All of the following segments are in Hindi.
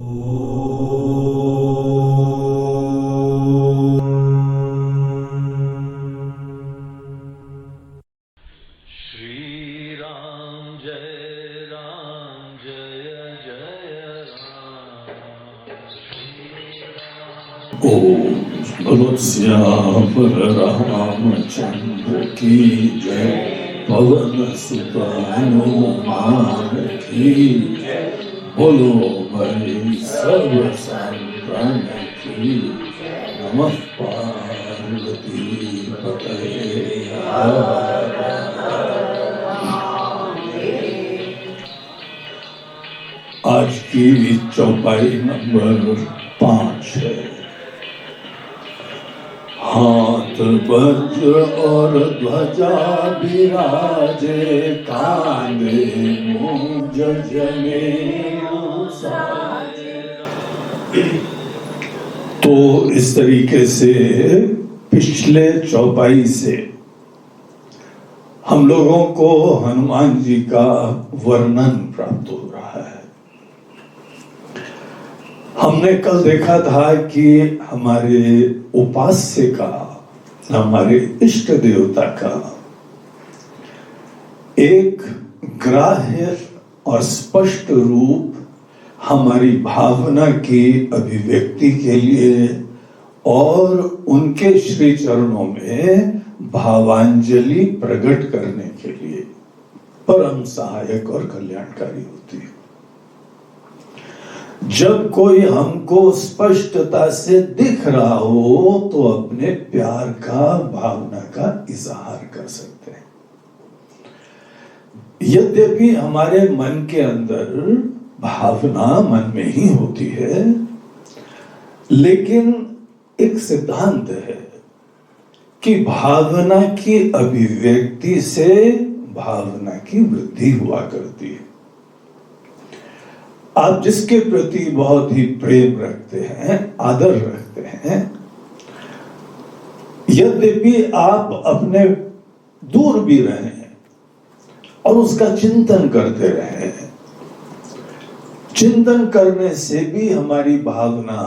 श्री राम जय जय राम। ओम बोलो श्याम रामचंद्र की जय, पवन सुत हनुमान की जय, बोलो भाई सब संतान की नमः पार्वती पतये हर महादेव। आज की चौपाई नंबर 5 है। हाथ वज्र और ध्वजा विराजे, कांधे मूंज जनेऊ साजे। तो इस तरीके से पिछले चौपाई से हम लोगों को हनुमान जी का वर्णन प्राप्त हो रहा है। हमने कल देखा था कि हमारे उपास्य का, हमारे इष्ट देवता का एक ग्राह्य और स्पष्ट रूप हमारी भावना की अभिव्यक्ति के लिए और उनके श्री चरणों में भावांजलि प्रकट करने के लिए परम सहायक और कल्याणकारी होती है। जब कोई हमको स्पष्टता से दिख रहा हो तो अपने प्यार का, भावना का इजहार कर सकते हैं। यद्यपि हमारे मन के अंदर भावना मन में ही होती है, लेकिन एक सिद्धांत है कि भावना की अभिव्यक्ति से भावना की वृद्धि हुआ करती है। आप जिसके प्रति बहुत ही प्रेम रखते हैं, आदर रखते हैं, यद्यपि आप अपने दूर भी रहे और उसका चिंतन करते रहे, चिंतन करने से भी हमारी भावना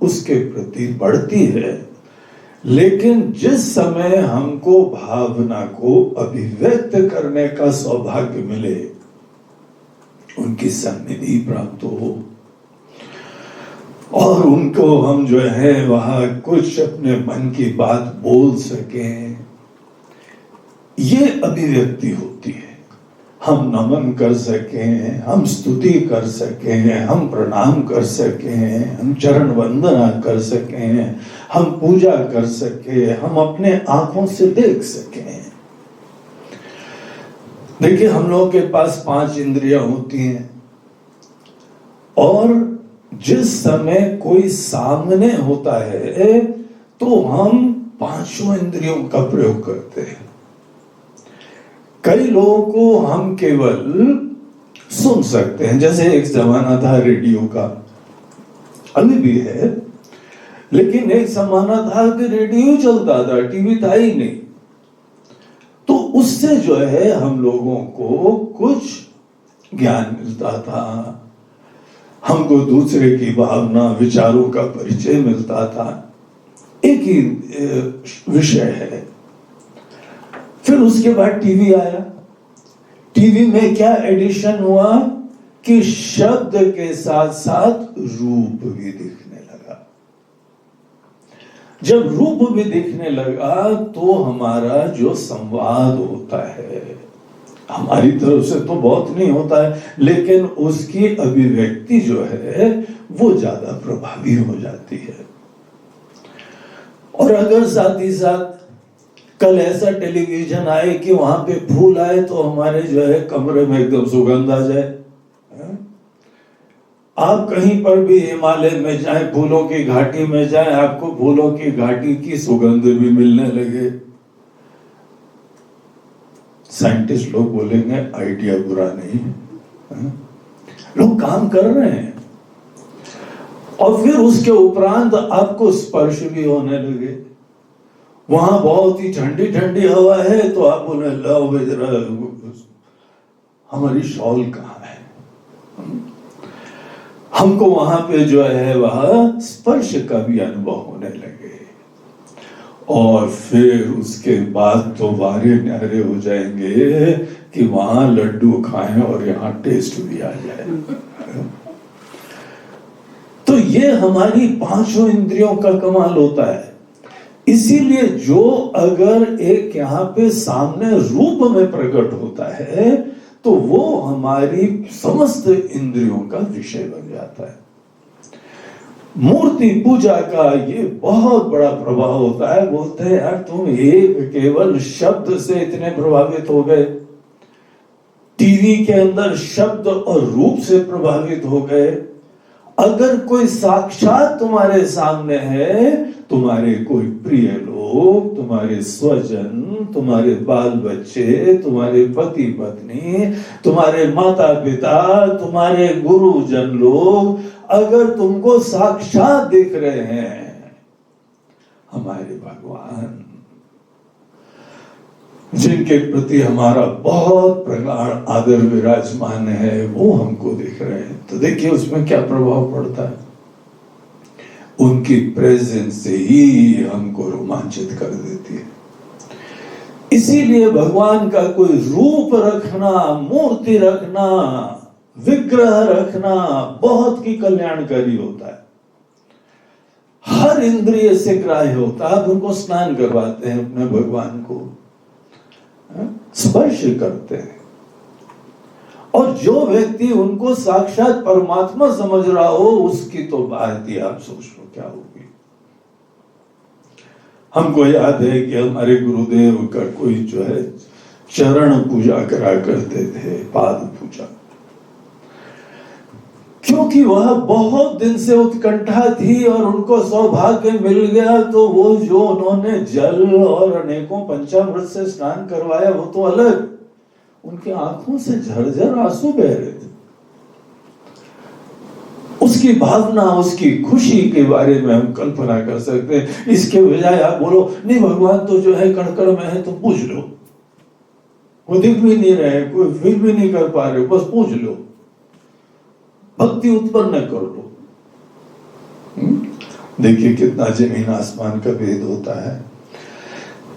उसके प्रति बढ़ती है। लेकिन जिस समय हमको भावना को अभिव्यक्त करने का सौभाग्य मिले, उनकी सन्निधि प्राप्त हो और उनको हम जो है वहां कुछ अपने मन की बात बोल सकें, ये अभिव्यक्ति होती है। हम नमन कर सकें, हम स्तुति कर सकें, हम प्रणाम कर सकें, हम चरण वंदना कर सकें, हम पूजा कर सकें, हम अपने आंखों से देख सकें। देखिए, हम लोगों के पास 5 इंद्रियां होती हैं और जिस समय कोई सामने होता है तो हम 5 इंद्रियों का प्रयोग करते हैं। कई लोगों को हम केवल सुन सकते हैं, जैसे एक जमाना था रेडियो का, अभी भी है, लेकिन एक जमाना था कि रेडियो चलता था, टीवी था ही नहीं। तो उससे जो है हम लोगों को कुछ ज्ञान मिलता था, हमको दूसरे की भावना, विचारों का परिचय मिलता था। एक ही विषय है। फिर उसके बाद टीवी आया। टीवी में क्या एडिशन हुआ कि शब्द के साथ साथ रूप भी दिखने लगा। जब रूप भी दिखने लगा तो हमारा जो संवाद होता है, हमारी तरफ से तो बहुत नहीं होता है, लेकिन उसकी अभिव्यक्ति जो है वो ज्यादा प्रभावी हो जाती है। और अगर साथ ही साथ कल ऐसा टेलीविजन आए कि वहां पे फूल आए तो हमारे जो है कमरे में एकदम सुगंध आ जाए। आप कहीं पर भी हिमालय में जाएं, फूलों की घाटी में जाएं, आपको फूलों की घाटी की सुगंध भी मिलने लगे। साइंटिस्ट लोग बोलेंगे आइडिया बुरा नहीं है, लोग काम कर रहे हैं। और फिर उसके उपरांत आपको स्पर्श भी होने लगे। वहां बहुत ही ठंडी ठंडी हवा है तो आप बोले लो जरा हमारी शॉल कहाँ है। हमको वहां पे जो है वह स्पर्श का भी अनुभव होने लगे, और फिर उसके बाद तो वारे न्यारे हो जाएंगे कि वहां लड्डू खाएं और यहाँ टेस्ट भी आ जाए। तो ये हमारी पांचों इंद्रियों का कमाल होता है। इसीलिए जो अगर एक यहाँ पे सामने रूप में प्रकट होता है तो वो हमारी समस्त इंद्रियों का विषय बन जाता है। मूर्ति पूजा का ये बहुत बड़ा प्रभाव होता है। बोलते हैं यार तुम एक केवल शब्द से इतने प्रभावित हो गए, टीवी के अंदर शब्द और रूप से प्रभावित हो गए। अगर कोई साक्षात तुम्हारे सामने है, तुम्हारे कोई प्रिय लोग, तुम्हारे स्वजन, तुम्हारे बाल बच्चे, तुम्हारे पति पत्नी, तुम्हारे माता पिता, तुम्हारे गुरुजन लोग अगर तुमको साक्षात दिख रहे हैं, हमारे भगवान जिनके प्रति हमारा बहुत प्रगाढ़ आदर विराजमान है, वो हमको दिख रहे हैं, तो देखिए उसमें क्या प्रभाव पड़ता है। उनकी प्रेजेंस से ही हमको रोमांचित कर देती है। इसीलिए भगवान का कोई रूप रखना, मूर्ति रखना, विग्रह रखना बहुत ही कल्याणकारी होता है। हर इंद्रिय से ग्राह्य होता है। आप उनको स्नान करवाते हैं, अपने भगवान को स्पर्श करते हैं, और जो व्यक्ति उनको साक्षात परमात्मा समझ रहा हो, उसकी तो बात ही आप सोच लो क्या होगी। हमको याद है कि हमारे गुरुदेव का कोई जो है चरण पूजा करा करते थे, पाद पूजा, क्योंकि वह बहुत दिन से उत्कंठा थी और उनको सौभाग्य मिल गया, तो वो जो उन्होंने जल और अनेकों पंचामृत से स्नान करवाया वो तो अलग, उनकी आंखों से झरझर आंसू बह रहे थे। उसकी भावना, उसकी खुशी के बारे में हम कल्पना कर सकते हैं। इसके बजाय आप बोलो नहीं भगवान तो जो है कण-कण में है, तो पूछ लो, वो दिख भी नहीं रहे, कोई फील भी नहीं कर पा रहे, बस पूछ लो, भक्ति उत्पन्न कर लो। देखिए कितना जमीन आसमान का भेद होता है।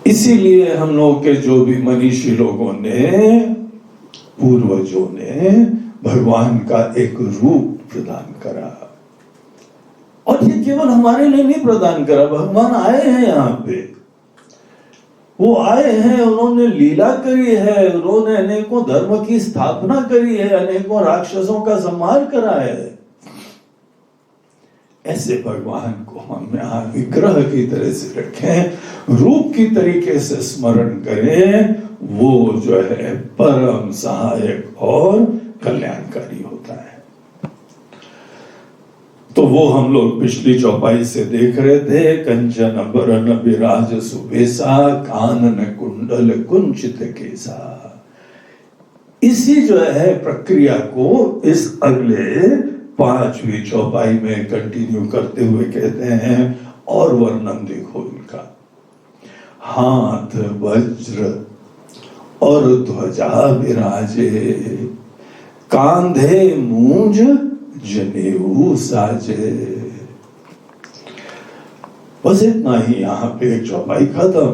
इसीलिए हम लोग के जो भी मनीषी लोगों ने, पूर्वजों ने भगवान का एक रूप प्रदान करा, और ये केवल हमारे लिए नहीं प्रदान करा, भगवान आए हैं यहाँ पे, वो आए हैं, उन्होंने लीला करी है, उन्होंने अनेकों धर्म की स्थापना करी है, अनेकों राक्षसों का संहार करा है। ऐसे भगवान को हम यहाँ विग्रह की तरह से रखें, रूप की तरीके से स्मरण करें, वो जो है परम सहायक और कल्याणकारी होता है। तो वो हम लोग पिछली चौपाई से देख रहे थे। कंचन बरन विराज सुबेसा, कानन कुंडल कुंचित केसा। इसी जो है प्रक्रिया को इस अगले 5वीं चौपाई में कंटिन्यू करते हुए कहते हैं, और वर्णन देखो इनका। हाथ वज्र और ध्वजा विराजे, कांधे मूंज जनेऊ साजे। बस इतना ही यहाँ पे एक चौपाई खत्म।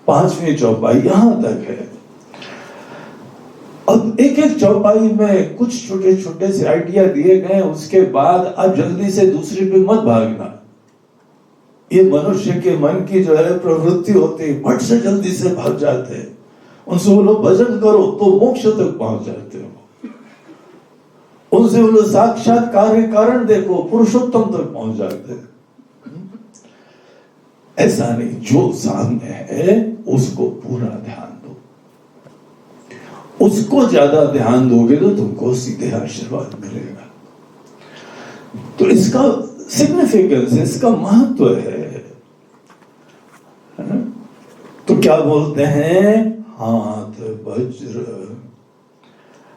5वीं चौपाई यहां तक है। अब एक एक चौपाई में कुछ छोटे छोटे से आइडिया दिए गए, उसके बाद अब जल्दी से दूसरी पे मत भागना। ये मनुष्य के मन की जो है प्रवृत्ति होती है, फट से जल्दी से भाग जाते हैं। उनसे बोलो भजन करो तो मोक्ष तक पहुंच जाते हो, उनसे बोलो साक्षात कार्य कारण देखो, पुरुषोत्तम तक पहुंच जाते हैं। ऐसा नहीं, जो सामने है उसको पूरा ध्यान दो, उसको ज्यादा ध्यान दोगे तो तुमको सीधे आशीर्वाद मिलेगा। तो इसका सिग्निफिकेंस, इसका महत्व है। तो क्या बोलते हैं, हाथ वज्र।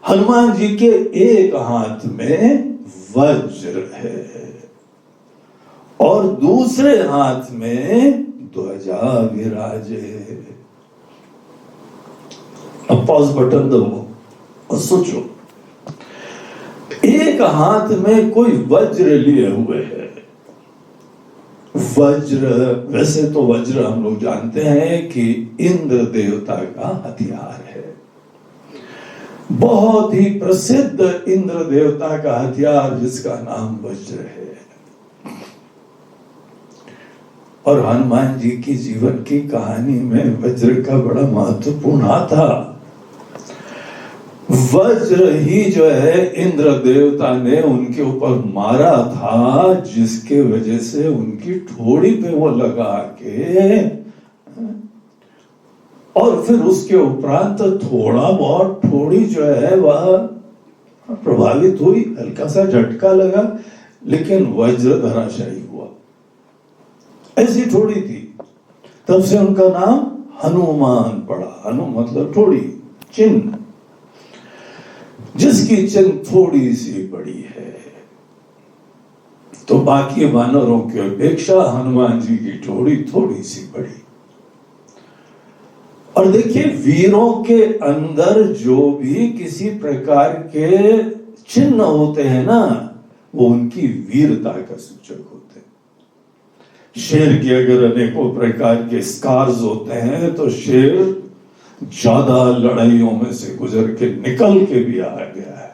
हनुमान जी के एक हाथ में वज्र है और दूसरे हाथ में ध्वजा विराजे। अब पॉज बटन दबो और सोचो, एक हाथ में कोई वज्र लिए हुए है। वज्र, वैसे तो वज्र हम लोग जानते हैं कि इंद्र देवता का हथियार है, बहुत ही प्रसिद्ध इंद्र देवता का हथियार जिसका नाम वज्र है। और हनुमान जी की जीवन की कहानी में वज्र का बड़ा महत्वपूर्ण हाथ था। वज्र ही जो है इंद्र देवता ने उनके ऊपर मारा था, जिसके वजह से उनकी ठोड़ी पे वो लगा के, और फिर उसके उपरांत थोड़ा बहुत ठोड़ी जो है वह प्रभावित हुई, हल्का सा झटका लगा, लेकिन वज्र धराशायी हुआ। ऐसी ठोड़ी थी, तब से उनका नाम हनुमान पड़ा। हनु मतलब ठोड़ी, चिन्ह, जिसकी चिन्ह थोड़ी सी बड़ी है। तो बाकी वानरों की अपेक्षा हनुमान जी की ठोड़ी थोड़ी सी बड़ी। और देखिए, वीरों के अंदर जो भी किसी प्रकार के चिन्ह होते हैं ना, वो उनकी वीरता का सूचक होते हैं। शेर के अगर अनेकों प्रकार के स्कार्स होते हैं तो शेर ज्यादा लड़ाइयों में से गुजर के निकल के भी आ गया है।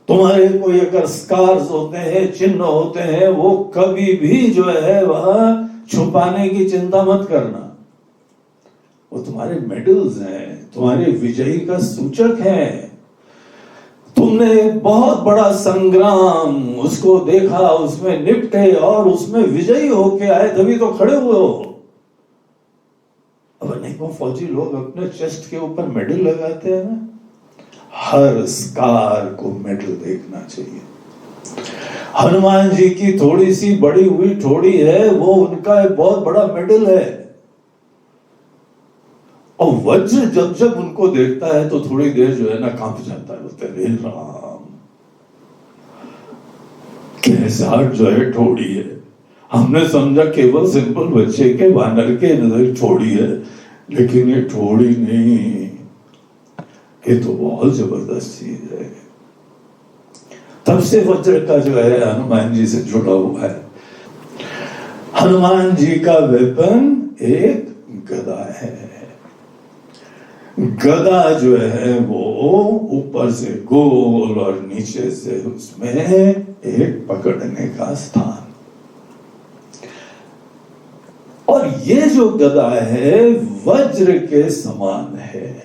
तुम्हारे कोई अगर स्कार्स होते हैं, चिन्ह होते हैं, वो कभी भी जो है वह छुपाने की चिंता मत करना। वो तुम्हारे मेडल्स हैं, तुम्हारे विजयी का सूचक है। तुमने बहुत बड़ा संग्राम उसको देखा, उसमें निपटे और उसमें विजयी होके आए, तभी तो खड़े हुए हो। अब अनेकों फौजी लोग अपने चेस्ट के ऊपर मेडल लगाते हैं ना, हर स्कार को मेडल देखना चाहिए। हनुमान जी की थोड़ी सी बड़ी हुई ठोड़ी है, वो उनका एक बहुत बड़ा मेडल है। और वज्र जब जब उनको देखता है तो थोड़ी देर जो है ना कांप जाता है, बोलते हे राम, कैसा जो है ठोड़ी है। हमने समझा केवल सिंपल बच्चे के वानर के नजर ठोड़ी है, लेकिन ये ठोड़ी नहीं, ये तो बहुत जबरदस्त चीज है। तब से वज्र का जो है हनुमान जी से जुड़ा हुआ है। हनुमान जी का वेपन एक गदा है। गदा जो है वो ऊपर से गोल और नीचे से उसमें एक पकड़ने का स्थान। और ये जो गदा है वज्र के समान है।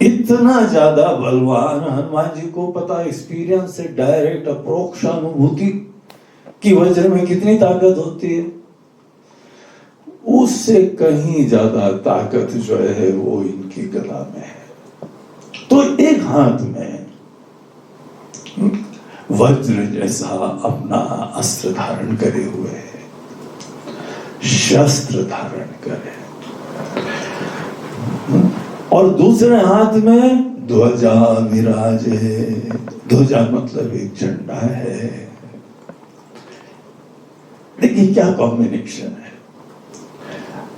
इतना ज्यादा बलवान, हनुमान जी को पता, एक्सपीरियंस से, डायरेक्ट अप्रोक्ष अनुभूति कि वज्र में कितनी ताकत होती है। उससे कहीं ज्यादा ताकत जो है वो इनकी गदा में है। तो एक हाथ में वज्र जैसा अपना अस्त्र धारण करे हुए है, शस्त्र धारण करे, और दूसरे हाथ में ध्वजा विराजे। ध्वजा मतलब एक झंडा है। देखिए क्या कॉम्बिनेशन है।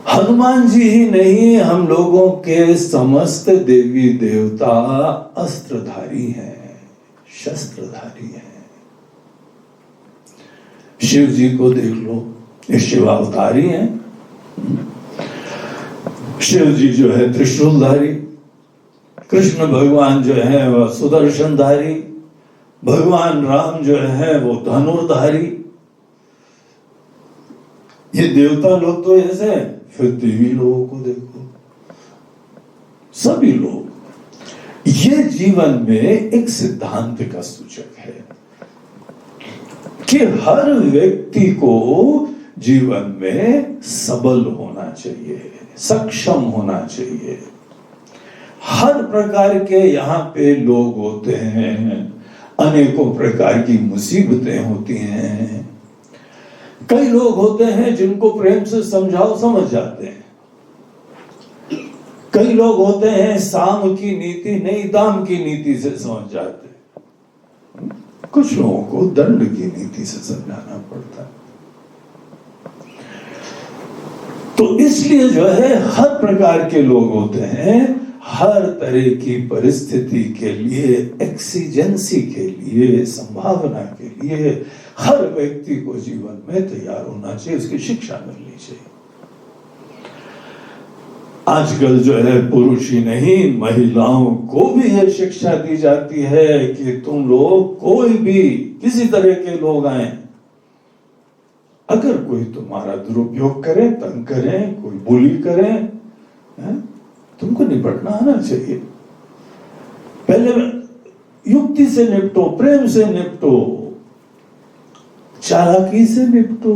हनुमान जी ही नहीं, हम लोगों के समस्त देवी देवता अस्त्रधारी हैं, शस्त्रधारी हैं। शिव जी को देख लो, ये शिवावतारी हैं। शिव जी जो है त्रिशूलधारी, कृष्ण भगवान जो है वह सुदर्शनधारी, भगवान राम जो है वो धनुर्धारी। ये देवता लोग तो ऐसे, फिर देवी लोगों को देखो, सभी लोग। ये जीवन में एक सिद्धांत का सूचक है कि हर व्यक्ति को जीवन में सबल होना चाहिए, सक्षम होना चाहिए। हर प्रकार के यहाँ पे लोग होते हैं, अनेकों प्रकार की मुसीबतें होती हैं। कई लोग होते हैं जिनको प्रेम से समझाओ समझ जाते हैं। कई लोग होते हैं साम की नीति नहीं दाम की नीति से समझ जाते हैं। कुछ लोगों को दंड की नीति से समझाना पड़ता है। तो इसलिए जो है हर प्रकार के लोग होते हैं, हर तरह की परिस्थिति के लिए, एक्सीजेंसी के लिए, संभावना के लिए हर व्यक्ति को जीवन में तैयार होना चाहिए, उसकी शिक्षा मिलनी चाहिए। आजकल जो है पुरुष ही नहीं, महिलाओं को भी यह शिक्षा दी जाती है कि तुम लोग कोई भी किसी तरह के लोग आए, अगर कोई तुम्हारा दुरुपयोग करे, तंग करे, कोई बुली करे, तुमको निपटना आना चाहिए। पहले युक्ति से निपटो, प्रेम से निपटो, चालाकी से निपटो।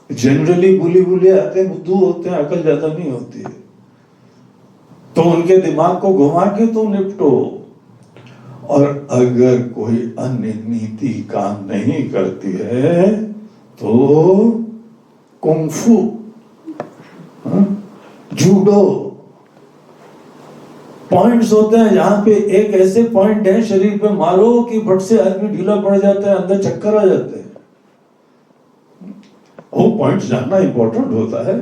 जनरली बुली आते हैं, बुद्धू होते हैं, अकल ज्यादा नहीं होती है, तो उनके दिमाग को घुमा के तुम निपटो। और अगर कोई अन्य नीति काम नहीं करती है तो कुंफू, जूडो पॉइंट्स होते हैं, जहां पे एक ऐसे पॉइंट है शरीर पे मारो कि फट से आदमी ढीला पड़ जाता है, अंदर चक्कर आ जाते हैं। वो पॉइंट्स जानना इंपॉर्टेंट होता है,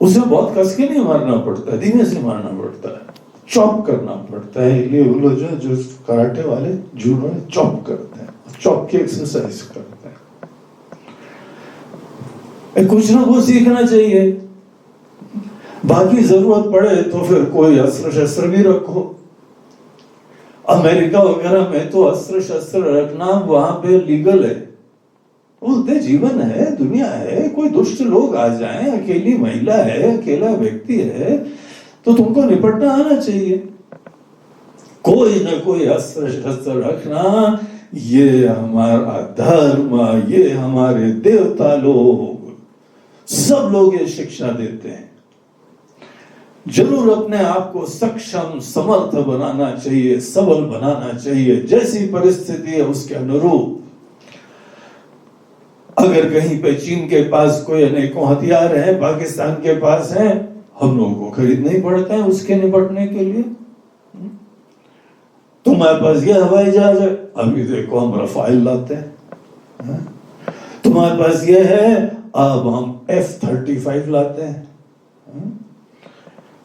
उसे बहुत कस के नहीं मारना पड़ता, धीमे से मारना पड़ता है, चॉप करना पड़ता है। ये वो लोग जो कराटे वाले, जूडो वाले चॉप करते हैं, चॉप की एक्सरसाइज करते हैं। कुछ ना कुछ सीखना चाहिए। बाकी जरूरत पड़े तो फिर कोई अस्त्र शस्त्र भी रखो। अमेरिका वगैरह में तो अस्त्र शस्त्र रखना वहां पे लीगल है, बोलते जीवन है, दुनिया है, कोई दुष्ट लोग आ जाएं, अकेली महिला है, अकेला व्यक्ति है, तो तुमको निपटना आना चाहिए। कोई ना कोई अस्त्र शस्त्र रखना, ये हमारा धर्म, ये हमारे देवता लोग, सब लोग ये शिक्षा देते हैं। जरूर अपने आप को सक्षम, समर्थ बनाना चाहिए, सबल बनाना चाहिए, जैसी परिस्थिति है उसके अनुरूप। अगर कहीं पे चीन के पास कोई अनेकों हथियार हैं, पाकिस्तान के पास हैं, हम लोगों को खरीदने ही पड़ते हैं उसके निपटने के लिए। तुम्हारे पास ये हवाई जहाज है, अभी देखो हम रफाइल लाते हैं। तुम्हारे पास ये है, अब हम F-35 लाते हैं।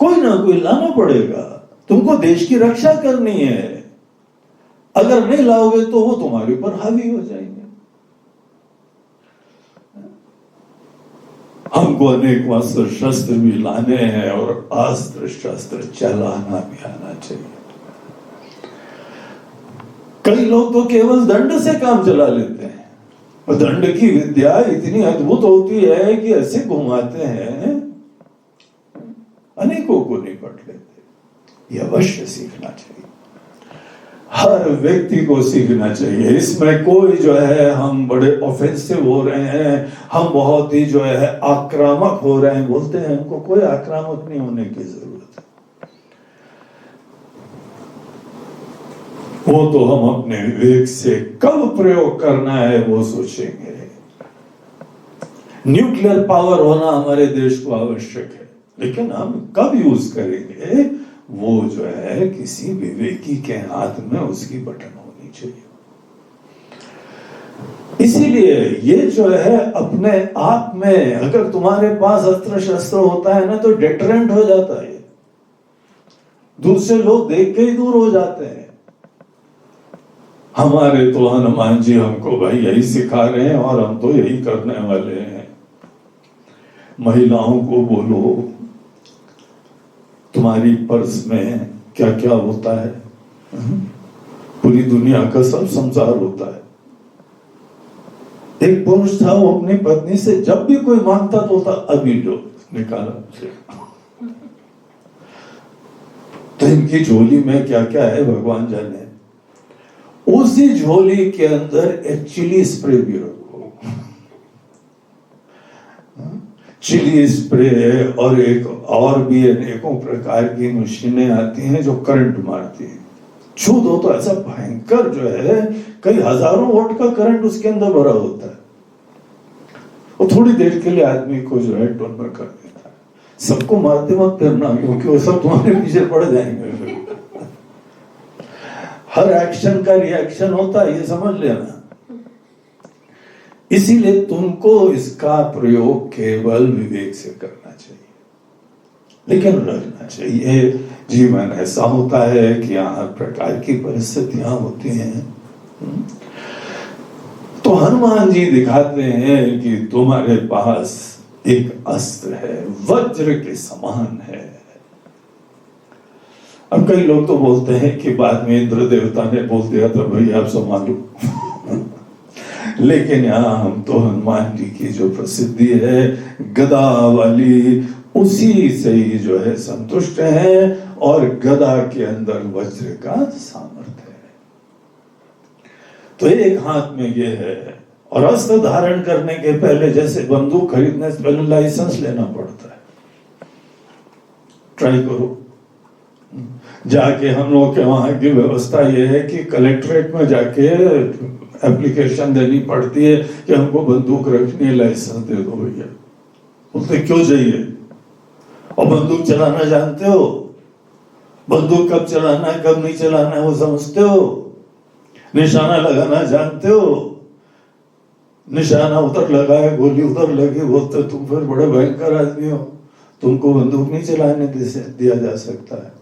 कोई ना कोई लाना पड़ेगा, तुमको देश की रक्षा करनी है। अगर नहीं लाओगे तो वो तुम्हारे ऊपर हावी हो जाएंगे। हमको अनेक अस्त्र शस्त्र भी लाने हैं और अस्त्र शस्त्र चलाना भी आना चाहिए। कई लोग तो केवल दंड से काम चला लेते हैं, और दंड की विद्या इतनी अद्भुत होती है कि ऐसे घुमाते हैं, अनेकों को निपट लेते। यह अवश्य सीखना चाहिए, हर व्यक्ति को सीखना चाहिए। इसमें कोई जो है हम बड़े ऑफेंसिव हो रहे हैं, हम बहुत ही जो है आक्रामक हो रहे हैं, बोलते हैं, हमको कोई आक्रामक नहीं होने की जरूरत है। वो तो हम अपने विवेक से कब प्रयोग करना है वो सोचेंगे। न्यूक्लियर पावर होना हमारे देश को आवश्यक है, लेकिन हम कब यूज करेंगे वो जो है किसी विवेकी के हाथ में उसकी बटन होनी चाहिए। इसीलिए ये जो है अपने आप में, अगर तुम्हारे पास अस्त्र शस्त्र होता है ना, तो डेटरेंट हो जाता है, दूसरे लोग देख के ही दूर हो जाते हैं। हमारे तो हनुमान जी हमको भाई यही सिखा रहे हैं और हम तो यही करने वाले हैं। महिलाओं को बोलो तुम्हारी पर्स में क्या क्या होता है, पूरी दुनिया का सब संसार होता है। एक पुरुष था, वो अपनी पत्नी से जब भी कोई मांगता तो होता, अभी लो, निकाला। तो इनकी झोली में क्या क्या है भगवान जाने। उसी झोली के अंदर एक चिली स्प्रे भी रखो, चिली स्प्रे, और एक और भी अनेकों प्रकार की मशीनें आती हैं जो करंट मारती है। छू दो तो ऐसा भयंकर जो है, कई हजारों वोल्ट का करंट उसके अंदर भरा होता है। वो थोड़ी देर के लिए आदमी को जो है टोन पर कर देता है। सबको मारते मत फिरना, क्योंकि वो सब तुम्हारे पीछे पड़ जाएंगे। हर एक्शन का रिएक्शन होता है, ये समझ लेना। इसीलिए तुमको इसका प्रयोग केवल विवेक से करना चाहिए। लेकिन रहना चाहिए। जीवन ऐसा होता है कि यहाँ हर प्रकार की परिस्थितियां होती हैं। तो हनुमान जी दिखाते हैं कि तुम्हारे पास एक अस्त्र है, वज्र के समान है। अब कई लोग तो बोलते हैं कि बाद में इंद्र देवता ने बोल दिया था भाई आप संभालो। लेकिन यहाँ हम तो हनुमान जी की जो प्रसिद्धि है गदा वाली, उसी से ही जो है संतुष्ट है, और गदा के अंदर वज्र का सामर्थ्य है। तो एक हाथ में ये है, और अस्त्र धारण करने के पहले जैसे बंदूक खरीदने से पहले लाइसेंस लेना पड़ता है। ट्राई करो जाके, हम लोग के वहां की व्यवस्था ये है कि कलेक्ट्रेट में जाके एप्लीकेशन देनी पड़ती है कि हमको बंदूक रखनी है, लाइसेंस दे दो भैया। बोलते क्यों चाहिए? और बंदूक चलाना जानते हो? बंदूक कब चलाना है कब नहीं चलाना है वो समझते हो? निशाना लगाना जानते हो? निशाना उधर लगा है, गोली उधर लगी, बोलते तुम फिर बड़े भयंकर आदमी हो, तुमको बंदूक नहीं चलाने दिया जा सकता है।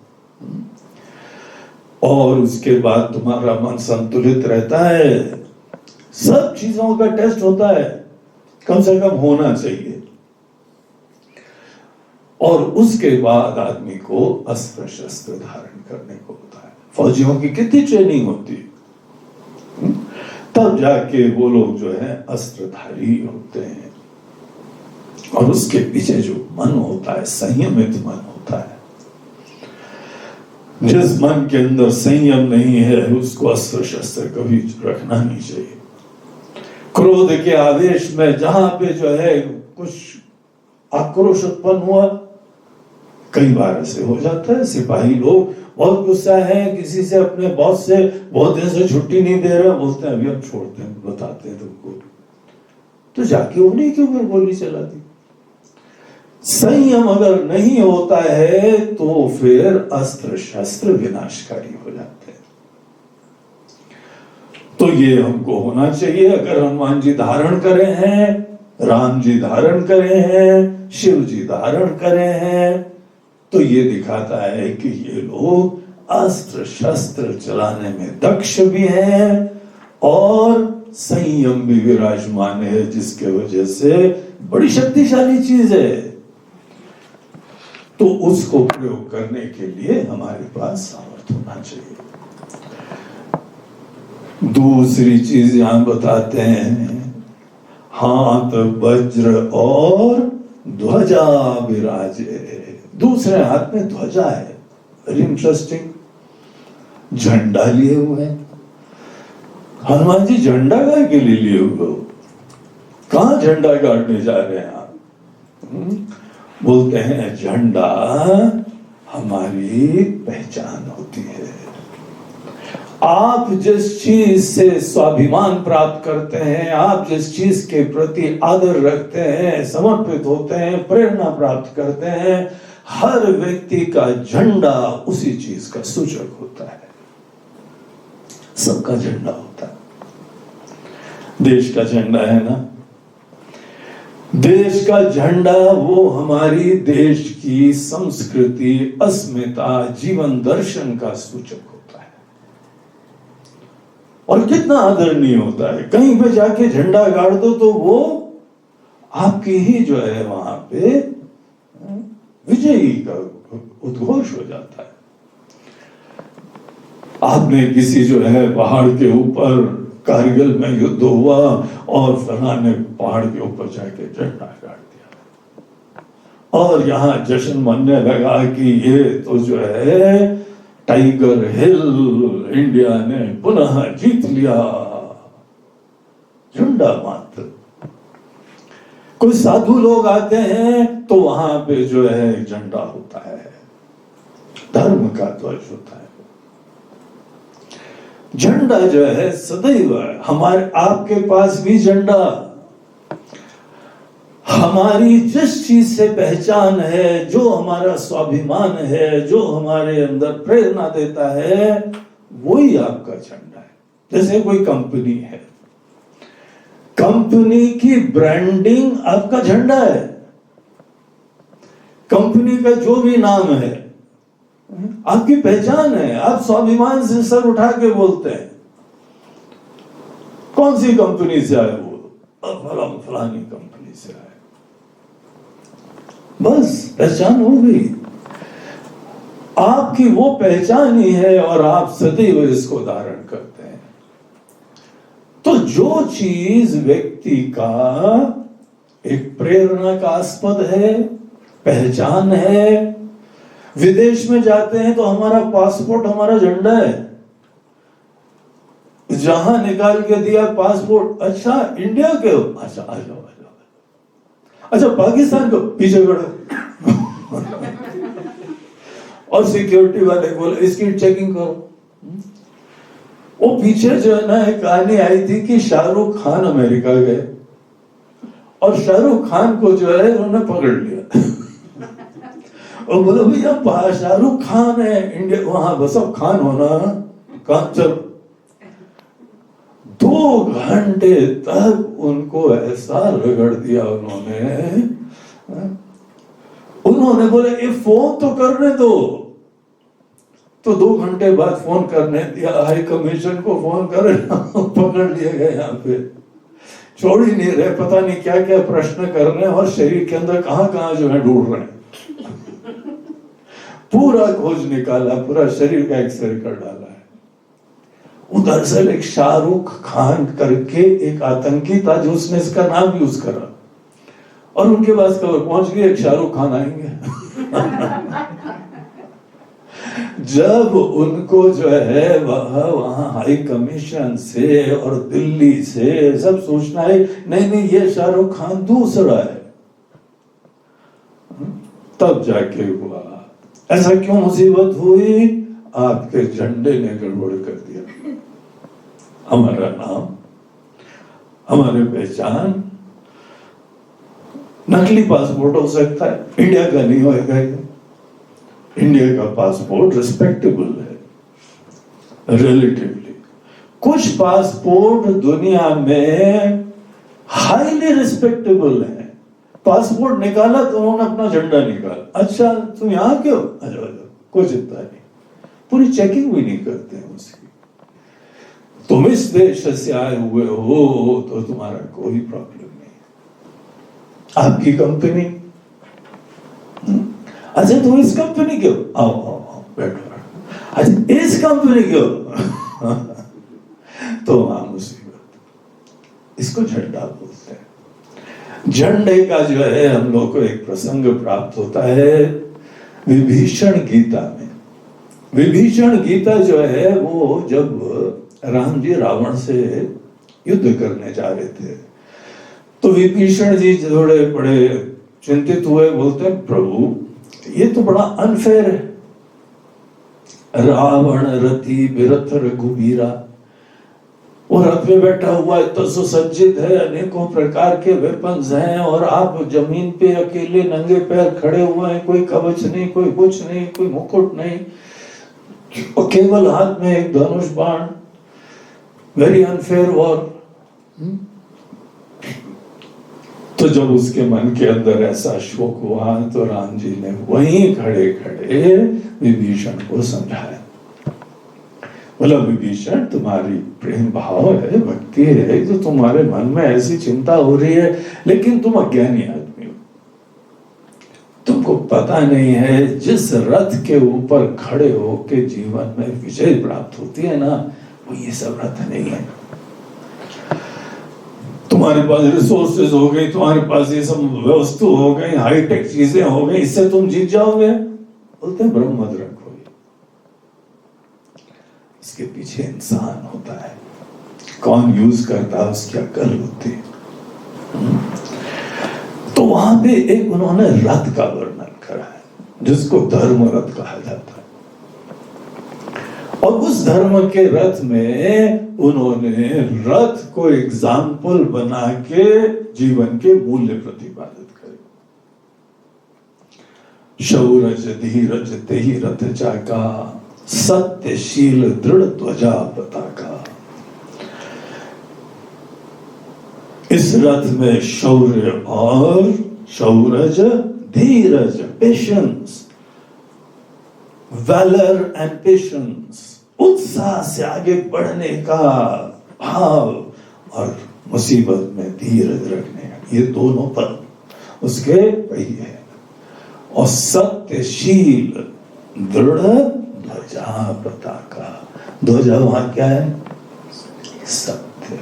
और उसके बाद तुम्हारा मन संतुलित रहता है, सब चीजों का टेस्ट होता है, कम से कम होना चाहिए। और उसके बाद आदमी को अस्त्र शस्त्र धारण करने को होता है। फौजियों की कितनी ट्रेनिंग होती है, तब जाके वो लोग जो है अस्त्रधारी होते हैं। और उसके पीछे जो मन होता है, संयमित मन होता है। जिस मन के अंदर संयम नहीं है उसको अस्त्र शस्त्र कभी रखना नहीं चाहिए। क्रोध के आवेश में जहां पे जो है कुछ आक्रोश उत्पन्न हुआ, कई बार ऐसे हो जाता है। सिपाही लोग बहुत गुस्सा है, किसी से अपने बॉस से बहुत दिन से छुट्टी नहीं दे रहे, बोलते हैं अभी हम छोड़ते हैं, बताते हैं तुमको, तो जाके उन्हीं के ऊपर गोली चला दी। संयम अगर नहीं होता है तो फिर अस्त्र शस्त्र विनाशकारी हो जाते हैं। तो ये हमको होना चाहिए। अगर हनुमान जी धारण करे हैं, राम जी धारण करे हैं, शिव जी धारण करे हैं, तो ये दिखाता है कि ये लोग अस्त्र शस्त्र चलाने में दक्ष भी हैं और संयम भी विराजमान है, जिसके वजह से बड़ी शक्तिशाली चीज है। तो उसको प्रयोग करने के लिए हमारे पास सामर्थ्य होना चाहिए। दूसरी चीज यहां बताते हैं, हाथ वज्र और ध्वजा विराजे। दूसरे हाथ में ध्वजा है, वेरी इंटरेस्टिंग, झंडा लिए हुए हैं। हनुमान जी झंडा गाय के लिए लिए हुए हो? कहां झंडा गाड़ने जा रहे हैं आप? बोलते हैं झंडा हमारी पहचान होती है। आप जिस चीज से स्वाभिमान प्राप्त करते हैं, आप जिस चीज के प्रति आदर रखते हैं, समर्पित होते हैं, प्रेरणा प्राप्त करते हैं, हर व्यक्ति का झंडा उसी चीज का सूचक होता है। सबका झंडा होता है। देश का झंडा है ना, देश का झंडा वो हमारी देश की संस्कृति, अस्मिता, जीवन दर्शन का सूचक होता है। और कितना आदरणीय होता है। कहीं पे जाके झंडा गाड़ दो तो वो आपकी ही जो है वहां पे विजयी का उद्घोष हो जाता है। आपने किसी जो है पहाड़ के ऊपर, कारगिल में युद्ध हुआ और फलाने पहाड़ के ऊपर जाके झंडा गाड़ दिया और यहां जश्न मनने लगा कि ये तो जो है टाइगर हिल इंडिया ने पुनः जीत लिया। झंडा मात्र। कोई साधु लोग आते हैं तो वहां पे जो है झंडा होता है, धर्म का ध्वज होता है। झंडा जो है सदैव हमारे आपके पास भी झंडा, हमारी जिस चीज से पहचान है, जो हमारा स्वाभिमान है, जो हमारे अंदर प्रेरणा देता है, वही आपका झंडा है। जैसे कोई कंपनी है, कंपनी की ब्रांडिंग आपका झंडा है। कंपनी का जो भी नाम है, आपकी पहचान है, आप स्वाभिमान से सर उठा के बोलते हैं। कौन सी कंपनी से आए वो? फलानी कंपनी से आए, बस पहचान हो गई। आपकी वो पहचान ही है और आप सदैव इसको धारण करते हैं। तो जो चीज व्यक्ति का एक प्रेरणा का आस्पद है, पहचान है, विदेश में जाते हैं तो हमारा पासपोर्ट हमारा झंडा है, जहां निकाल के दिया पासपोर्ट, अच्छा इंडिया के हो, अच्छा आ जाओ, अच्छा पाकिस्तान को, पीछे खड़ो। और सिक्योरिटी वाले बोले इसकी चेकिंग करो। वो पीछे जो है ना एक कहानी आई थी कि शाहरुख खान अमेरिका गए और शाहरुख खान को जो है उन्होंने पकड़ लिया और बोले भैया शाहरुख खान है इंडिया, वहां बस अब खान होना काम चलो। 2 घंटे तक उनको ऐसा रगड़ दिया उन्होंने बोले ये फोन तो करने दो, तो 2 घंटे बाद फोन करने दिया, हाई कमीशन को फोन कर पकड़ लिए गए, यहाँ पे छोड़ ही नहीं रहे, पता नहीं क्या क्या प्रश्न कर रहे हैं और शरीर के अंदर कहां कहां जो है ढूंढ रहे हैं। पूरा खोज निकाला, पूरा शरीर का एक्सरे कर डाला है। वो दरअसल एक शाहरुख खान करके एक आतंकी था जो उसने इसका नाम यूज करा और उनके पास खबर पहुंच गई एक शाहरुख खान आएंगे। जब उनको जो है वहां हाई कमीशन से और दिल्ली से सब सोचना है नहीं ये शाहरुख खान दूसरा है, तब जाके हुआ। ऐसा क्यों मुसीबत हुई? आपके झंडे ने गड़बड़ कर दिया। हमारा नाम, हमारी पहचान, नकली पासपोर्ट हो सकता है, इंडिया का नहीं होगा। इंडिया का पासपोर्ट रिस्पेक्टेबल है रिलेटिवली। कुछ पासपोर्ट दुनिया में हाईली रिस्पेक्टेबल है। पासपोर्ट निकाला तो उन्होंने अपना झंडा निकाला, अच्छा तुम यहाँ क्यों? अच्छा कोई चिंता नहीं, पूरी चेकिंग भी नहीं करते हैं उसकी। तुम इस देश से आए हुए हो तो तुम्हारा कोई प्रॉब्लम नहीं। आपकी कंपनी, अच्छा तुम इस कंपनी के हो, आओ आओ आओ बैठो, अच्छा इस कंपनी के हो तो वहां मुसीबत। इसको झंडा बोलते हैं। झंडे का जो है हम लोग को एक प्रसंग प्राप्त होता है विभीषण गीता में। विभीषण गीता जो है वो जब राम जी रावण से युद्ध करने जा रहे थे तो विभीषण जी थोड़े बड़े चिंतित हुए, बोलते हैं प्रभु ये तो बड़ा अनफेयर है। रावण रति विरथ रघुबीरा, वो रथ में बैठा हुआ है तो सुसज्जित है, अनेकों प्रकार के वेपन्स हैं और आप जमीन पे अकेले नंगे पैर खड़े हुए हैं, कोई कवच नहीं, कोई कुछ नहीं, कोई मुकुट नहीं, और केवल हाथ में एक धनुष बाण। Very unfair war. तो जब उसके मन के अंदर ऐसा शोक हुआ तो राम जी ने वहीं खड़े खड़े विभीषण को समझाया। बोला विभीषण तुम्हारी प्रेम भाव है, भक्ति है, तो तुम्हारे मन में ऐसी चिंता हो रही है, लेकिन तुम अज्ञानी आदमी हो, तुमको पता नहीं है जिस रथ के ऊपर खड़े होके जीवन में विजय प्राप्त होती है ना, वो ये सब रथ नहीं है। तुम्हारे पास रिसोर्सेज हो गई, तुम्हारे पास ये सब वस्तु हो गई, हाईटेक चीजें हो गई, इससे तुम जीत जाओगे। बोलते हैं ब्रह्म रखो, इसके पीछे इंसान होता है, कौन यूज करता है उसकी अकल होती है। तो वहां पे एक उन्होंने रथ का वर्णन करा है जिसको धर्म रथ कहा जाता है, और उस धर्म के रथ में उन्होंने रथ को एग्जाम्पल बना के जीवन के मूल्य प्रतिपादित करे। शौरज धीरज तेहि रथ चाका, सत्यशील दृढ़ ध्वजा पताका। इस रथ में शौर्य और शौरज धीरज, पेशेंस, वैलर एंड पेशेंस, उत्साह से आगे बढ़ने का भाव और मुसीबत में धीरज रखने का, ये दोनों पद उसके पहिए हैं। और सत्यशील दृढ़ ध्वजा पताका, ध्वजा वहां क्या है? सत्य।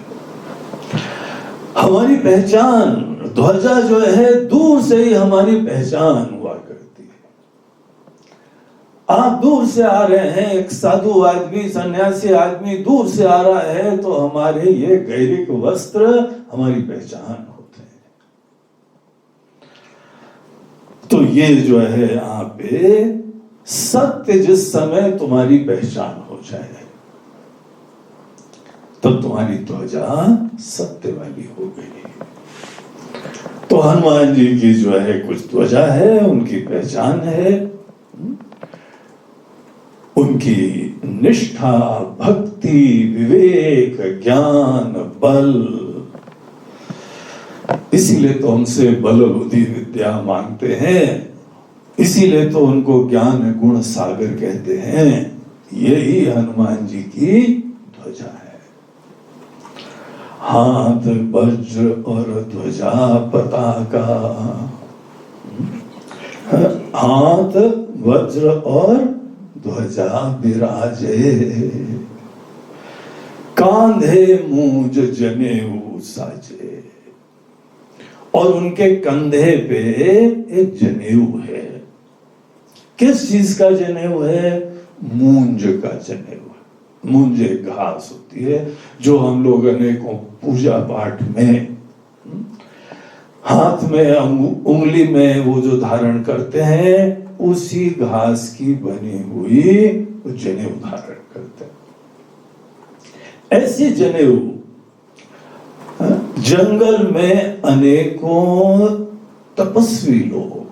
हमारी पहचान, ध्वजा जो है दूर से ही हमारी पहचान हुआ करती है। आप दूर से आ रहे हैं, एक साधु आदमी, सन्यासी आदमी दूर से आ रहा है, तो हमारे ये गैरिक वस्त्र हमारी पहचान होते हैं। तो ये जो है यहाँ पे सत्य जिस समय तुम्हारी पहचान हो जाए तब तुम्हारी ध्वजा सत्य वाली हो गई। तो हनुमान जी की जो है कुछ ध्वजा है, उनकी पहचान है, उनकी निष्ठा, भक्ति, विवेक, ज्ञान, बल। इसीलिए तो हमसे बल बुद्धि विद्या मांगते हैं, इसीलिए तो उनको ज्ञान गुण सागर कहते हैं। यही हनुमान जी की ध्वजा है। हाथ वज्र और ध्वजा पताका, हाथ वज्र और ध्वजा विराजे, कांधे मूंज जनेऊ साजे। और उनके कंधे पे एक जनेऊ है। किस चीज का जनेऊ है? मूंज का जनेऊ। मूंज एक घास होती है जो हम लोग अनेकों पूजा पाठ में हाथ में उंगली में वो जो धारण करते हैं, उसी घास की बनी हुई जनेऊ धारण करते हैं। ऐसी जनेऊ जंगल में अनेकों तपस्वी लोग,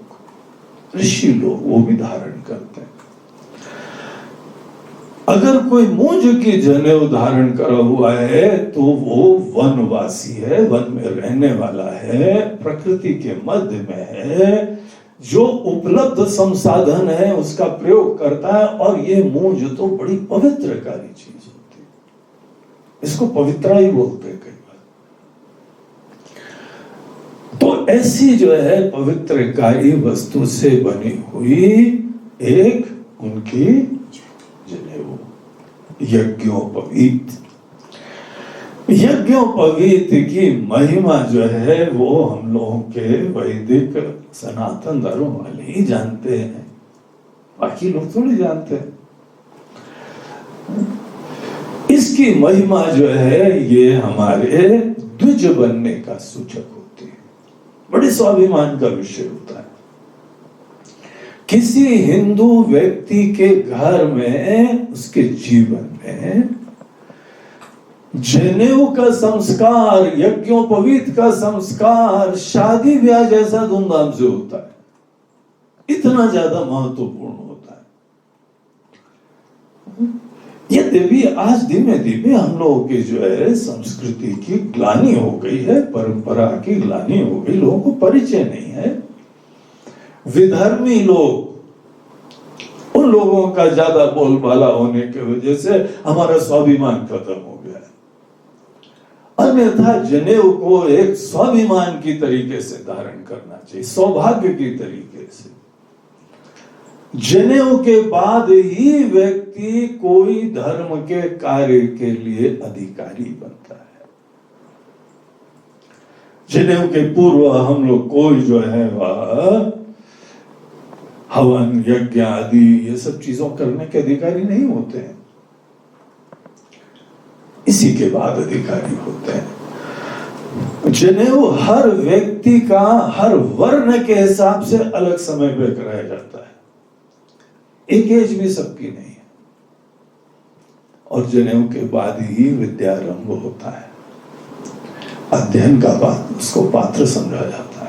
ऋषि लोग वो भी धारण करते हैं। अगर कोई मूंज की जनेऊ धारण करा हुआ है तो वो वनवासी है, वन में रहने वाला है, प्रकृति के मध्य में है, जो उपलब्ध संसाधन है उसका प्रयोग करता है। और ये मूंज तो बड़ी पवित्रकारी चीज होती है, इसको पवित्रा ही बोलते हैं कई बार। तो ऐसी जो है पवित्रकारी वस्तु से बनी हुई एक उनकी जनेऊ, यज्ञोपवीत। यज्ञोपवीत की महिमा जो है वो हम लोगों के वैदिक सनातन धर्म वाले ही जानते हैं, बाकी लोग थोड़ी जानते हैं। इसकी महिमा जो है ये हमारे द्विज बनने का सूचक होती है, बड़े स्वाभिमान का विषय होता है। किसी हिंदू व्यक्ति के घर में, उसके जीवन में जनेऊ का संस्कार, यज्ञोपवीत का संस्कार शादी ब्याह जैसा धूमधाम से होता है, इतना ज्यादा महत्वपूर्ण होता है। यद्यपि आज धीमे धीमे हम लोगों की जो है संस्कृति की ग्लानि हो गई है, परंपरा की ग्लानि हो गई, लोगों को परिचय नहीं है। विधर्मी लोग, उन लोगों का ज्यादा बोलबाला होने की वजह से हमारा स्वाभिमान खत्म हो गया है। अन्यथा जनेऊ को एक स्वाभिमान की तरीके से धारण करना चाहिए, सौभाग्य की तरीके से। जनेऊ के बाद ही व्यक्ति कोई धर्म के कार्य के लिए अधिकारी बनता है। जनेऊ के पूर्व हम लोग कोई जो है वह हवन यज्ञ आदि ये सब चीजों करने के अधिकारी नहीं होते हैं, इसी के बाद अधिकारी होते हैं। जनेऊ हर व्यक्ति का हर वर्ण के हिसाब से अलग समय पे कराया जाता है, एक एज भी सबकी नहीं है। और जनेऊ के बाद ही विद्यारंभ होता है, अध्ययन का बात उसको पात्र समझा जाता है।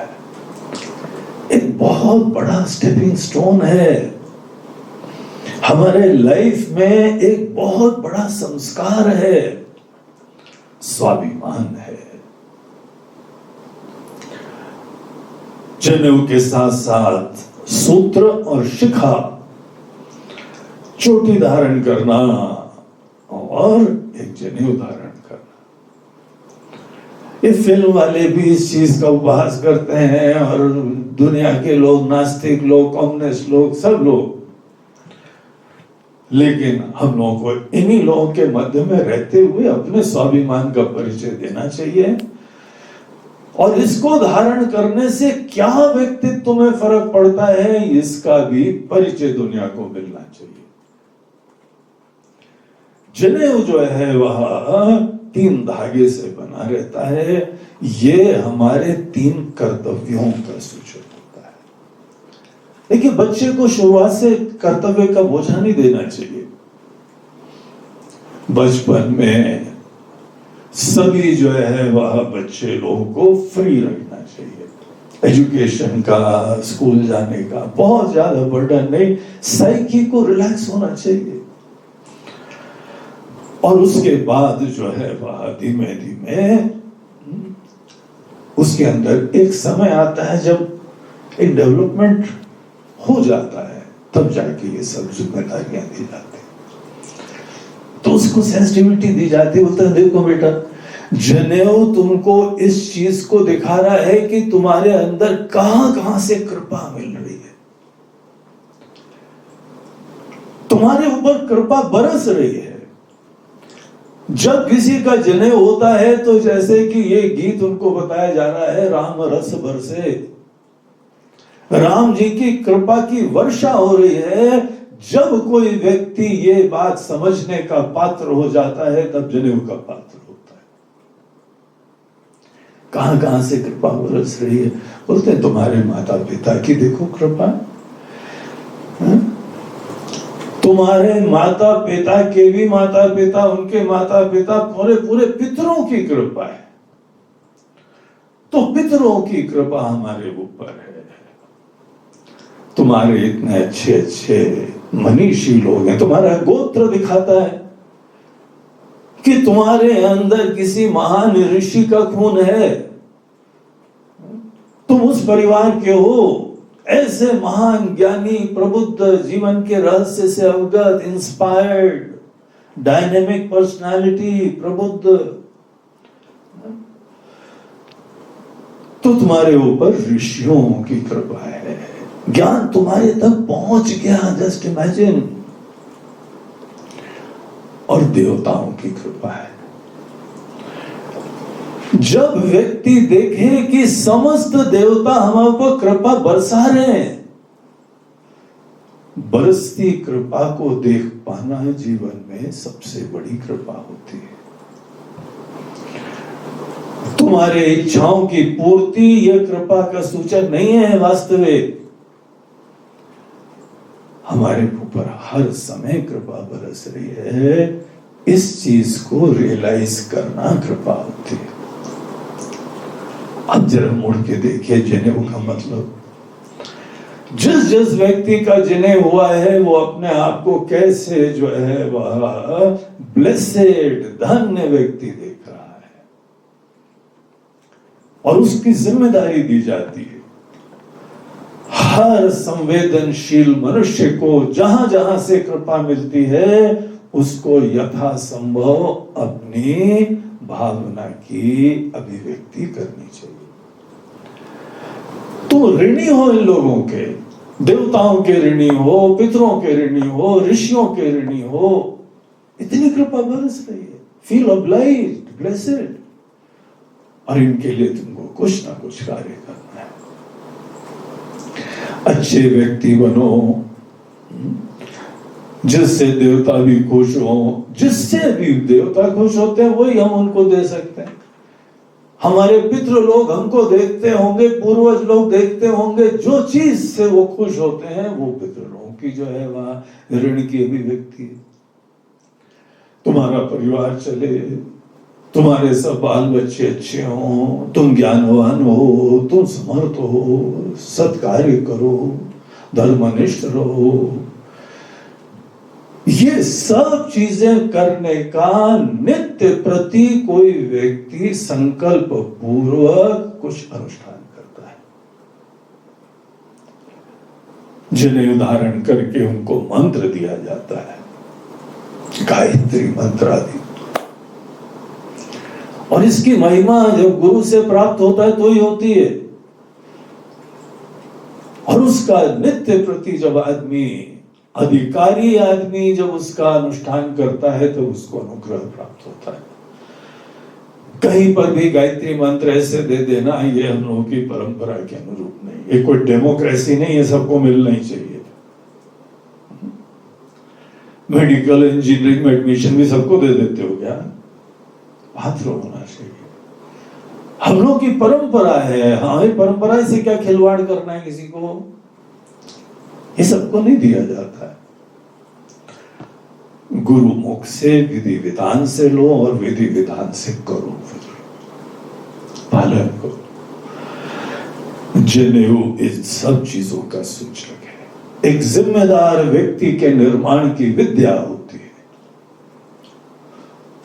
एक बहुत बड़ा स्टेपिंग स्टोन है हमारे लाइफ में, एक बहुत बड़ा संस्कार है, स्वाभिमान है। जनेऊ के साथ साथ सूत्र और शिखा, चोटी धारण करना और एक जनेऊ धारण करना। ये फिल्म वाले भी इस चीज का उपहास करते हैं और दुनिया के लोग, नास्तिक लोग, कम्युनिस्ट लोग, सब लोग। लेकिन हम लोगों को इन्हीं लोगों के मध्य में रहते हुए अपने स्वाभिमान का परिचय देना चाहिए, और इसको धारण करने से क्या व्यक्तित्व में फर्क पड़ता है इसका भी परिचय दुनिया को मिलना चाहिए। जनेऊ जो है वह 3 धागे से बना रहता है। ये हमारे 3 कर्तव्यों का सूचक होता है। देखिए, बच्चे को शुरुआत से कर्तव्य का बोझा नहीं देना चाहिए। बचपन में सभी जो है वह बच्चे लोगों को फ्री रखना चाहिए। एजुकेशन का, स्कूल जाने का बहुत ज्यादा बर्डन नहीं, साइकी को रिलैक्स होना चाहिए। और उसके बाद जो है वह धीमे धीमे उसके अंदर एक समय आता है जब एक डेवलपमेंट हो जाता है, तब जाके ये सब जिम्मेदारियां दी जाती है, तो उसको सेंसिटिविटी दी जाती है। बोलते हैं देखो बेटा, जनेऊ तुमको इस चीज को दिखा रहा है कि तुम्हारे अंदर कहां कहां से कृपा मिल रही है, तुम्हारे ऊपर कृपा बरस रही है। जब किसी का जनेऊ होता है तो जैसे कि ये गीत उनको बताया जा रहा है, राम रस बरसे, राम जी की कृपा की वर्षा हो रही है। जब कोई व्यक्ति ये बात समझने का पात्र हो जाता है तब जनेऊ का पात्र होता है। कहां कहां से कृपा बरस रही है? बोलते हैं तुम्हारे माता पिता की देखो कृपा, तुम्हारे माता पिता के भी माता पिता, उनके माता पिता, पूरे पूरे पितरों की कृपा है। तो पितरों की कृपा हमारे ऊपर है। तुम्हारे इतने अच्छे अच्छे मनीषी लोग हैं, तुम्हारा गोत्र दिखाता है कि तुम्हारे अंदर किसी महान ऋषि का खून है, तुम उस परिवार के हो। ऐसे महान ज्ञानी, प्रबुद्ध, जीवन के रहस्य से अवगत, इंस्पायर्ड, डायनेमिक पर्सनालिटी, प्रबुद्ध, तो तुम्हारे ऊपर ऋषियों की कृपा है। ज्ञान तुम्हारे तक पहुंच गया, जस्ट इमेजिन। और देवताओं की कृपा है। जब व्यक्ति देखे कि समस्त देवता हमारे ऊपर कृपा बरसा रहे हैं, बरसती कृपा को देख पाना जीवन में सबसे बड़ी कृपा होती है। तुम्हारे इच्छाओं की पूर्ति यह कृपा का सूचक नहीं है। वास्तविक हमारे ऊपर हर समय कृपा बरस रही है, इस चीज को रियलाइज करना कृपा होती है। अब जरा मुड़ के देखिए जनेऊ का मतलब। जिस जिस व्यक्ति का जनेऊ हुआ है वो अपने आप को कैसे जो है वह ब्लेसेड, धन्य व्यक्ति देख रहा है, और उसकी जिम्मेदारी दी जाती है हर संवेदनशील मनुष्य को जहां जहां से कृपा मिलती है उसको यथासंभव अपनी भावना की अभिव्यक्ति करनी चाहिए। तुम ऋणी हो इन लोगों के, देवताओं के ऋणी हो, पितरों के ऋणी हो, ऋषियों के ऋणी हो, इतनी कृपा बरस रही है। फील ऑब्लाइज्ड, ब्लेसेड, और इनके लिए तुमको कुछ ना कुछ कार्य करना है। अच्छे व्यक्ति बनो जिससे देवता भी खुश हो। जिससे भी देवता खुश होते हैं वही हम उनको दे सकते हैं। हमारे पितृ लोग हमको देखते होंगे, पूर्वज लोग देखते होंगे, जो चीज से वो खुश होते हैं वो पितृ लोगों की जो है वह ऋण की अभिव्यक्ति है। तुम्हारा परिवार चले, तुम्हारे सब बाल बच्चे अच्छे हो, तुम ज्ञानवान हो, तुम समर्थ हो, सत्कार्य करो, धर्मनिष्ठ रहो, ये सब चीजें करने का नित्य प्रति कोई व्यक्ति संकल्प पूर्वक कुछ अनुष्ठान करता है। जनेऊ धारण करके उनको मंत्र दिया जाता है, गायत्री मंत्र आदि। और इसकी महिमा जब गुरु से प्राप्त होता है तो ही होती है। और उसका नित्य प्रति जब आदमी, अधिकारी आदमी जब उसका अनुष्ठान करता है तो उसको अनुग्रह प्राप्त होता है। कहीं पर भी गायत्री मंत्र ऐसे दे देना, ये हम लोगों की परंपरा के अनुरूप नहीं। ये कोई डेमोक्रेसी नहीं है, सबको मिलना ही चाहिए। मेडिकल इंजीनियरिंग में एडमिशन भी सबको दे देते हो क्या? पात्र होना चाहिए। हम लोग की परंपरा है, हमारी परंपरा से क्या खिलवाड़ करना है किसी को? ये सबको नहीं दिया जाता है। गुरु मुख से विधि विधान से लो और विधि विधान से करो, पालन करो। जनेऊ इन सब चीजों का सूचक है। एक जिम्मेदार व्यक्ति के निर्माण की विद्या होती है।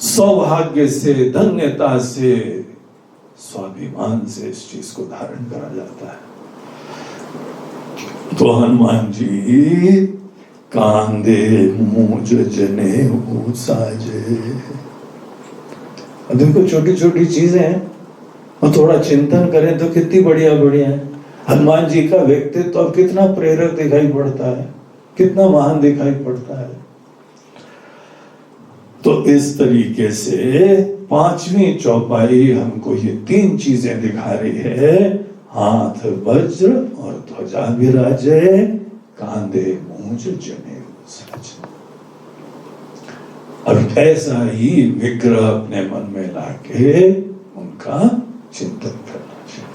सौभाग्य से, धन्यता से, स्वाभिमान से इस चीज को धारण करा जाता है। तो हनुमान जी कांदे मूज जनेऊ साजे। देखो छोटी छोटी चीजें हैं और थोड़ा चिंतन करें तो कितनी बढ़िया बढ़िया है। हनुमान जी का व्यक्तित्व तो कितना प्रेरक दिखाई पड़ता है, कितना महान दिखाई पड़ता है। तो इस तरीके से पांचवी चौपाई हमको ये तीन चीजें दिखा रही है। हाथ वज्र और ध्वजा विराजे, कांधे मूंज जनेऊ साजे। और ऐसा ही विग्रह अपने मन में लाके उनका चिंतन करना चाहिए।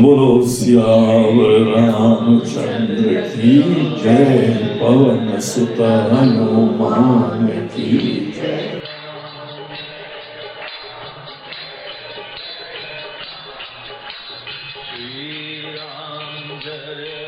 बोलो सियावर रामचंद्र की जय, पवन सुत हनुमान की जय। Shri Ram Jai